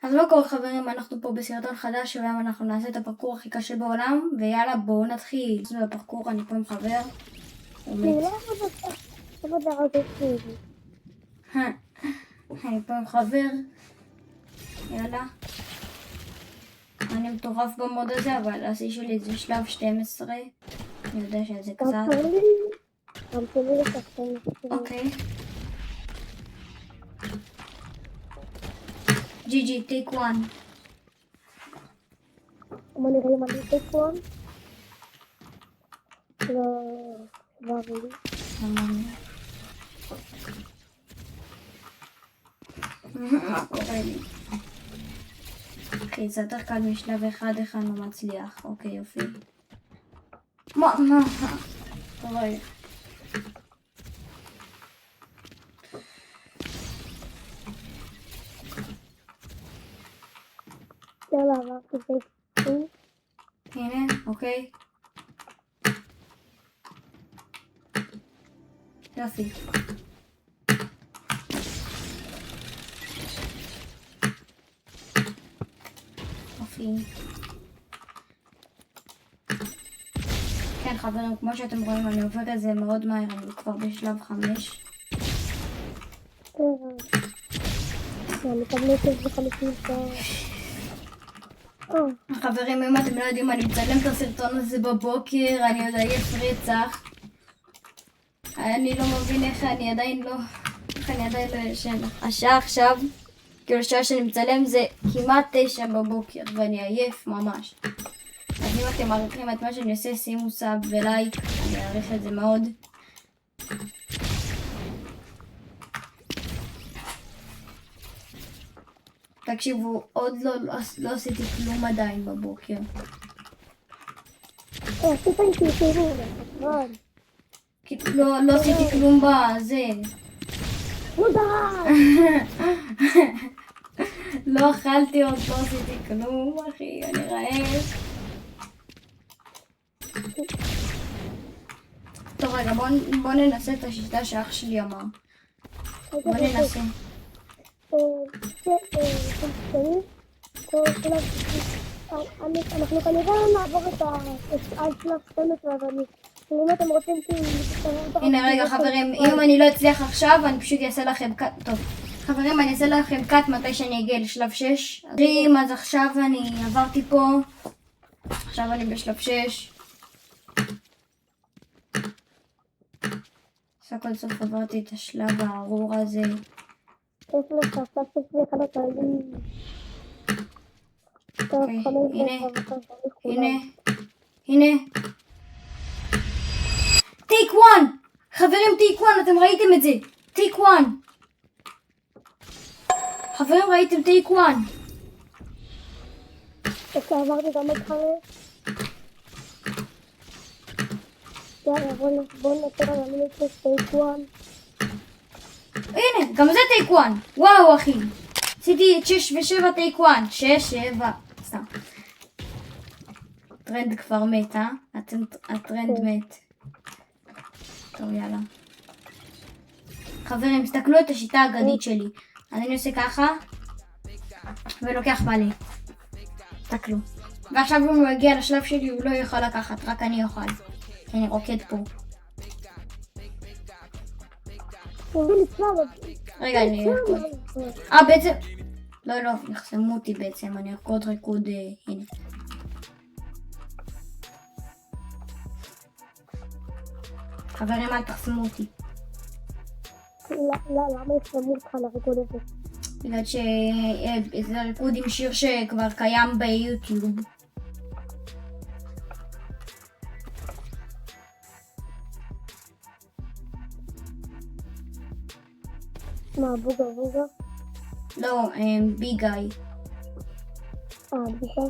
אז מה קורה חברים, אנחנו פה בסרטון חדש שבהם אנחנו נעשה את הפרקור הכי קשה בעולם, ויאללה בואו נתחיל. זה בפרקור, אני פה עם חבר. אני פה עם חבר. יאללה. אני מטורף במוד הזה, אבל השיא שלי זה שלב 12. אני יודע שזה קצת. אוקיי. GG, take one. בוא נראה אם אני take one. לא עבורי. מה קורה לי? אוקיי, זה יותר קל משלב אחד, איך אני לא מצליח. אוקיי, יופי. מה? קורה. יאללה, עברתי take two. הנה, אוקיי. יופי. כן חברים, כמו שאתם רואים אני עובר את זה מאוד מהר, אני כבר בשלב 5. אני מקבלת את זה 50 שעות. חברים, אם אתם לא יודעים, אני מצלם את הסרטון הזה בבוקר, אני עוד עייף רצח. אני לא מבין איך אני עדיין לא ישן. השעה עכשיו, כאילו השעה שאני מצלם זה כמעט 9 בבוקר, ואני עייף ממש. אז אם אתם מעריכים את מה שאני עושה, שימו סאב ולייק, אני אעריך את זה מאוד. תקשיבו, עוד לא עשיתי כלום עדיין בבוקר. לא עשיתי כלום בזה. לא אכלתי עוד, לא עשיתי כלום, אחי, אני רעב. טוב רגע, בוא ננסה את השיטה שאח שלי אמר. בוא ננסה. אנחנו כנראה נעבור את שלב 12, אבל אם אתם רוצים הנה רגע חברים, אם אני לא אצליח עכשיו אני פשוט אעשה לכם קאט. טוב חברים, אני אעשה לכם קאט מתי שאני אגיע לשלב 6. אז עכשיו אני עברתי פה, עכשיו אני בשלב 6. סך סוף עברתי את השלב הארור הזה. הנה טייק וואן חברים, טייק וואן, אתם ראיתם את זה, טייק וואן חברים, ראיתם טייק וואן. עברתי גם את חמש. יאללה, בוא נתן על המילה של טייק וואן. הנה, גם זה טייק וואן. וואו אחי, עשיתי את 6 ו7 טייק וואן. 6, 7, סתם. הטרנד כבר מת, הטרנד מת. טוב יאללה חברים, תסתכלו את השיטה האגדית שלי. אז אני עושה ככה ולוקח מלא, תסתכלו. ועכשיו אם הוא יגיע לשלב שלי הוא לא יכול לקחת, רק אני אוכל, כי אני רוקד פה. רגע, אני ארקוד. בעצם לא, נחסמו אותי בעצם, אני ארקוד ריקוד. הנה חברים, אל תחסמו אותי. למה יחסמו אותך לריקוד הזה? בגלל שזה ריקוד עם שיר שכבר קיים ביוטיוב. מה, בוגה? לא, ביגאי. בוגה.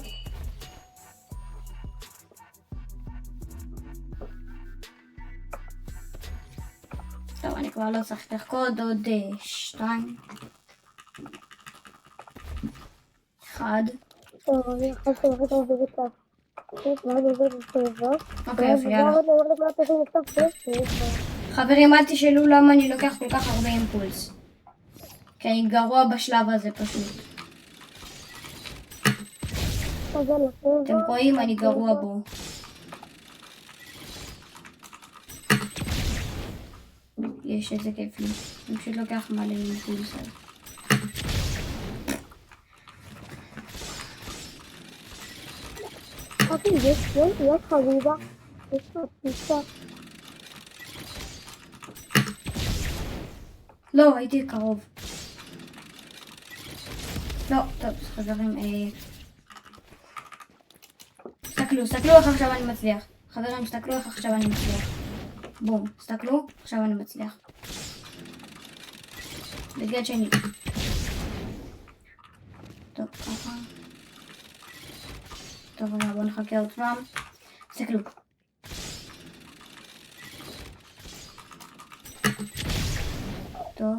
טוב, אני כבר לא צריך לרקוד, עוד 2. 1. טוב, אני אחרי שרקוד עובר את אוקיי, יאללה. חברים, אל תשאלו למה אני לוקח כל כך הרבה אימפולס. כי אני גרוע בשלב הזה פשוט. הזה לטבע. אתם רואים, אני גרוע בו. יש, איזה כיף לי. אני פשוט לוקח מלא אימפולס. אחי, יש חביבה. יש לו פגישה. לא, הייתי קרוב. לא, טוב, חברים, תסתכלו איך עכשיו אני מצליח. חברים, תסתכלו איך עכשיו אני מצליח. בום, תסתכלו, עכשיו אני מצליח. בגלל שני. טוב, ככה. טוב, בואו נחכה עוד פעם. תסתכלו. טוב.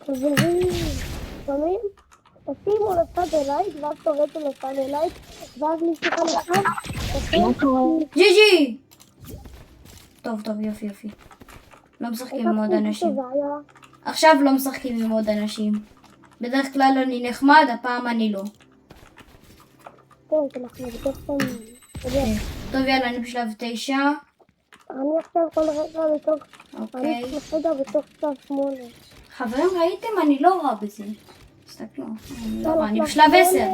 חברים, שומעים? תשימו לצד אלייט, ואז תורדו לצד אלייט, ואז נשתכה לצד. ג'י ג'י! טוב, טוב, יופי, יופי. לא משחקים עם עוד אנשים. עכשיו לא משחקים עם עוד אנשים. בדרך כלל אני נחמד, הפעם אני לא. כן, אנחנו בטוחים. טוב, יאללה, אני בשלב 9. אני עכשיו כל רגע בתוך... אוקיי. אני כל רגע בתוך שלב 8. חברים, ראיתם? אני לא רע בזה. תסתכלו, אני לא רע, אני בשלב 10.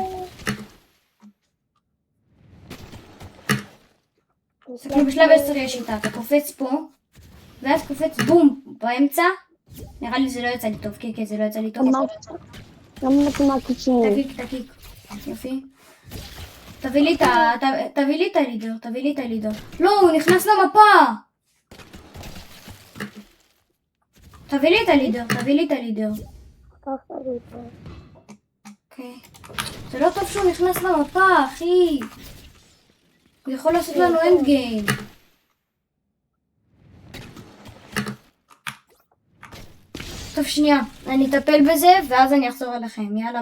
תסתכלו, בשלב 10 יש איתה, אתה קופץ פה, ואז קופץ בום, באמצע. נראה לי זה לא יצא לי טוב, כן, זה לא יצא לי טוב. גם מתמטיקה. תקיק, יופי. תביא לי את הלידר. לא, הוא נכנס למפה. תביא לי את הלידר. אוקיי. זה לא טוב שהוא נכנס למפה, אחי. הוא יכול לעשות לנו אנד גיים. טוב, שנייה. אני אטפל בזה, ואז אני אחזור אליכם. יאללה.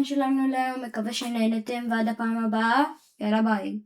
שלנו להיום, מקווה שנהנתם ועד הפעם הבאה, יאללה ביי.